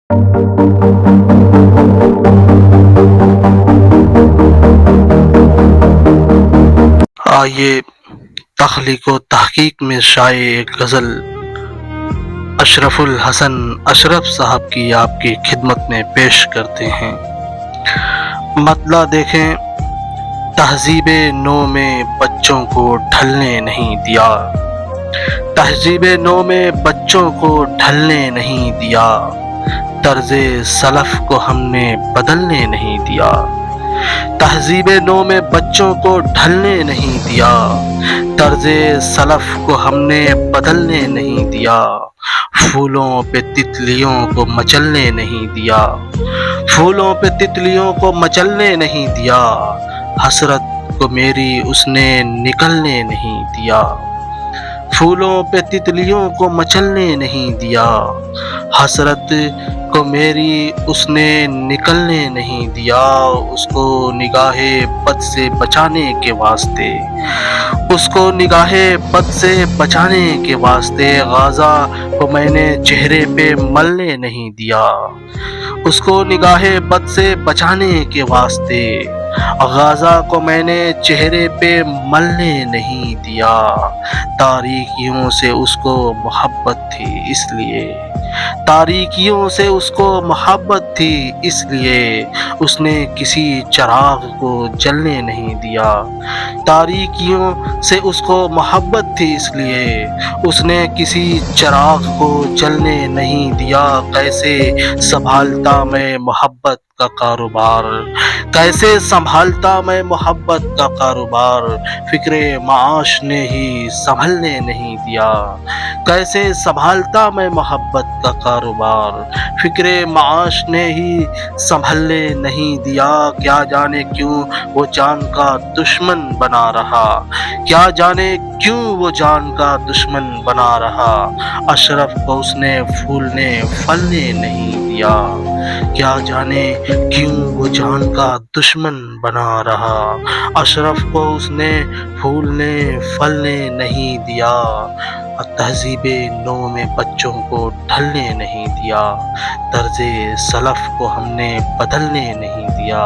آئیے تخلیق و تحقیق میں شائع ایک غزل اشرف الحسن اشرف صاحب کی آپ کی خدمت میں پیش کرتے ہیں۔ مطلع دیکھیں، تہذیب نو میں بچوں کو ڈھلنے نہیں دیا، تہذیب نو میں بچوں کو ڈھلنے نہیں دیا، طرز سلف کو ہم نے بدلنے نہیں دیا، تہذیب نو میں بچوں کو ڈھلنے نہیں دیا، طرز سلف کو ہم نے بدلنے نہیں دیا، پھولوں پہ تتلیوں کو مچلنے نہیں دیا، پھولوں پہ تتلیوں کو مچلنے نہیں دیا، حسرت کو میری اس نے نکلنے نہیں دیا، پھولوں پہ تتلیوں کو مچلنے نہیں دیا، حسرت کو میری اس نے نکلنے نہیں دیا، اس کو نگاہ بد سے بچانے کے واسطے، اس کو نگاہ بد سے بچانے کے واسطے غازہ کو میں نے چہرے پہ ملنے نہیں دیا، اس کو نگاہ بد سے بچانے کے واسطے غازہ کو میں نے چہرے پہ ملنے نہیں دیا، تاریکیوں سے اس کو محبت تھی اس لیے، تاریکیوں سے اس کو محبت تھی اس لیے اس نے کسی چراغ کو جلنے نہیں دیا، تاریکیوں سے اس کو محبت تھی اس لیے اس نے کسی چراغ کو جلنے نہیں دیا، کیسے سنبھالتا میں محبت کا کاروبار، کیسے سنبھالتا میں محبت کا کاروبار، فکر معاش نے ہی سنبھلنے نہیں دیا، کیسے سنبھالتا میں محبت کا کاروبار، فکر معاش نے ہی سنبھلنے نہیں دیا، کیا جانے کیوں وہ جان کا دشمن بنا رہا، کیا جانے کیوں وہ جان کا دشمن بنا رہا، اشرف کو اس نے پھولنے پھلنے نہیں دیا، کیا جانے کیوں وہ جان کا دشمن بنا رہا، اشرف کو اس نے پھولنے پھلنے نہیں دیا، تہذیب نو میں بچوں کو ڈھلنے نہیں دیا، طرز سلف کو ہم نے بدلنے نہیں دیا،